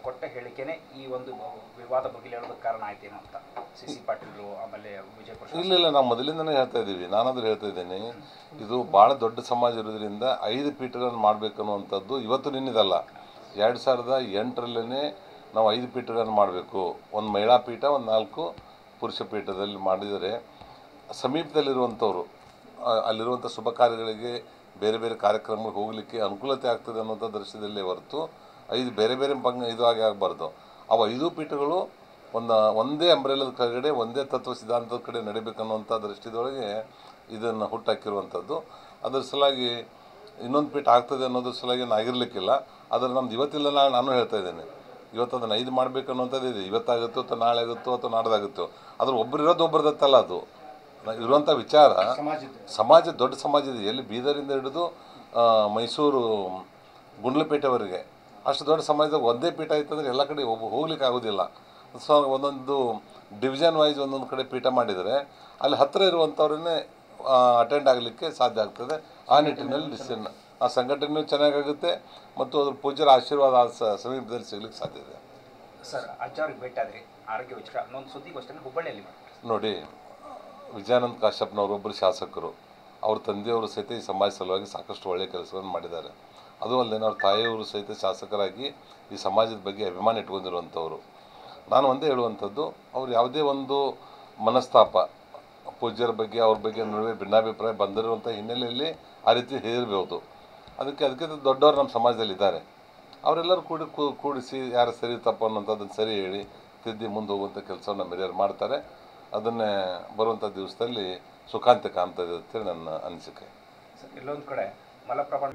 ಕೊಟ್ಟ ಹೇಳಿಕೆನೇ ಈ ಒಂದು ವಿವಾದ ಬಗೆಹರಿಯೋದಕ್ಕೆ ಕಾರಣ ಆಯ್ತೇನೋ ಅಂತ ಸಿ ಪಾಟೀಲ್ರು ಆಮೇಲೆ ವಿಜಯಪುರ ಇಲ್ಲ ನಾವು ಮೊದಲಿಂದನೇ ಹೇಳ್ತಾ ಇದ್ದೀವಿ. ನಾನಾದರೂ ಹೇಳ್ತಾ ಇದ್ದೀನಿ, ಇದು ಭಾಳ ದೊಡ್ಡ ಸಮಾಜ ಇರೋದ್ರಿಂದ 5 ಪೀಠಗಳನ್ನು ಮಾಡಬೇಕನ್ನುವಂಥದ್ದು ಇವತ್ತು ನಿನ್ನಿದಲ್ಲ. 2008ರಲ್ಲೇ ನಾವು 5 ಪೀಠಗಳನ್ನು ಮಾಡಬೇಕು. ಒಂದು ಮಹಿಳಾ ಪೀಠ, ಒಂದು 4 ಪುರುಷ ಪೀಠದಲ್ಲಿ ಮಾಡಿದರೆ ಸಮೀಪದಲ್ಲಿರುವಂಥವ್ರು ಅಲ್ಲಿರುವಂಥ ಶುಭ ಕಾರ್ಯಗಳಿಗೆ ಬೇರೆ ಬೇರೆ ಕಾರ್ಯಕ್ರಮಗಳಿಗೆ ಹೋಗಲಿಕ್ಕೆ ಅನುಕೂಲತೆ ಆಗ್ತದೆ ಅನ್ನೋಂಥ ದೃಶ್ಯದಲ್ಲೇ ಹೊರತು 5 ಬೇರೆ ಬೇರೆ ಇದು ಆಗಬಾರ್ದು. ಅವು 5 ಪೀಠಗಳು ಒಂದೇ ಅಂಬ್ರೆಲದ ಕೆಳಗಡೆ ಒಂದೇ ತತ್ವ ಸಿದ್ಧಾಂತದ ಕಡೆ ನಡಿಬೇಕನ್ನುವಂಥ ದೃಷ್ಟಿದೊಳಗೆ ಇದನ್ನು ಹುಟ್ಟಾಕಿರುವಂಥದ್ದು. ಅದರ ಸಲುವಾಗಿ ಇನ್ನೊಂದು ಪೀಠ ಆಗ್ತದೆ ಅನ್ನೋದ್ರ ಸಲುವಾಗಿ ಆಗಿರಲಿಕ್ಕಿಲ್ಲ. ಆದರೆ ನಮ್ದು ಇವತ್ತಿಲ್ಲ, ನಾನು ಹೇಳ್ತಾ ಇದ್ದೇನೆ, ಇವತ್ತು ಅದನ್ನು 5 ಮಾಡಬೇಕು ಅನ್ನೋಂಥದ್ದು ಇದೆ. ಇವತ್ತಾಗುತ್ತೋ ಅಥವಾ ನಾಳೆ ಆಗುತ್ತೋ ಅಥವಾ ನಾಡ್ದಾಗುತ್ತೋ, ಅದ್ರ ಒಬ್ಬರು ಇರೋದು ಒಬ್ಬರದತ್ತಲ್ಲ. ಅದು ಇರುವಂಥ ವಿಚಾರ ಸಮಾಜ ದೊಡ್ಡ ಸಮಾಜ ಇದೆ. ಎಲ್ಲಿ ಬೀದರಿಂದ ಹಿಡಿದು ಮೈಸೂರು ಗುಂಡ್ಲುಪೇಟೆವರೆಗೆ ಅಷ್ಟು ದೊಡ್ಡ ಸಮಾಜದಾಗ ಒಂದೇ ಪೀಠ ಇತ್ತಂದರೆ ಎಲ್ಲ ಕಡೆ ಹೋಗ್ಲಿಕ್ಕೆ ಆಗೋದಿಲ್ಲ. ಸೊ ಒಂದೊಂದು ಡಿವಿಷನ್ ವೈಸ್ ಒಂದೊಂದು ಕಡೆ ಪೀಠ ಮಾಡಿದರೆ ಅಲ್ಲಿ ಹತ್ತಿರ ಇರುವಂಥವ್ರನ್ನೇ ಅಟೆಂಡ್ ಆಗಲಿಕ್ಕೆ ಸಾಧ್ಯ ಆಗ್ತದೆ. ಆ ನಿಟ್ಟಿನಲ್ಲಿ ಡಿಸಿಷನ್ ಆ ಸಂಘಟನೆಯೂ ಚೆನ್ನಾಗಾಗುತ್ತೆ ಮತ್ತು ಅದ್ರ ಪೂಜ್ಯರ ಆಶೀರ್ವಾದ ಸಮೀಪದಲ್ಲಿ ಸಿಗ್ಲಿಕ್ಕೆ ಸಾಧ್ಯ ಇದೆ. ಸರ್, ಅಜ್ಜವ್ರಿಗೆ ಭೇಟಿ ಆದರೆ ಆರೋಗ್ಯ ವಿಚಾರ ಅನ್ನೊಂದು ಸುದ್ದಿಗೋಷ್ಠಿಯನ್ನು ಹುಬ್ಬಳ್ಳಿಯಲ್ಲಿ ನೋಡಿ, ವಿಜಯಾನಂದ ಕಾಶ್ಯಪ್ನವರೊಬ್ಬರು ಶಾಸಕರು, ಅವ್ರ ತಂದೆಯವರು ಸಹಿತ ಈ ಸಮಾಜ ಸಲುವಾಗಿ ಸಾಕಷ್ಟು ಒಳ್ಳೆಯ ಕೆಲಸಗಳನ್ನು ಮಾಡಿದ್ದಾರೆ. ಅದು ಅಲ್ಲದೆ ಅವ್ರ ತಾಯಿಯವರು ಸಹಿತ ಶಾಸಕರಾಗಿ ಈ ಸಮಾಜದ ಬಗ್ಗೆ ಅಭಿಮಾನ ಇಟ್ಕೊಂಡಿರುವಂಥವ್ರು. ನಾನು ಒಂದೇ ಹೇಳುವಂಥದ್ದು, ಅವ್ರು ಯಾವುದೇ ಒಂದು ಮನಸ್ತಾಪ ಪೂಜ್ಯರ ಬಗ್ಗೆ ಅವ್ರ ಬಗ್ಗೆ ನಡುವೆ ಭಿನ್ನಾಭಿಪ್ರಾಯ ಬಂದಿರುವಂಥ ಹಿನ್ನೆಲೆಯಲ್ಲಿ ಆ ರೀತಿ ಹೇಳಿರ್ಬೋದು. ಅದಕ್ಕಿಂತ ದೊಡ್ಡವರು ನಮ್ಮ ಸಮಾಜದಲ್ಲಿ ಇದ್ದಾರೆ. ಅವರೆಲ್ಲರೂ ಕೂಡಿಸಿ ಯಾರು ಸರಿ ತಪ್ಪು ಅನ್ನೋಂಥದ್ದನ್ನು ಸರಿ ಹೇಳಿ ತಿದ್ದಿ ಮುಂದೆ ಹೋಗುವಂಥ ಕೆಲಸವನ್ನು ನಮ್ಮ ಹಿರಿಯರು ಮಾಡ್ತಾರೆ. ಅದನ್ನೇ ಬರುವಂಥ ದಿವಸದಲ್ಲಿ ಸುಖಾಂತ್ಯ ಕಾಣ್ತದೆ ಅಂತೇಳಿ ನನ್ನ ಅನಿಸಿಕೆ. ಎಲ್ಲೊಂದು ಕಡೆ ಮಲಪ್ರಭಾ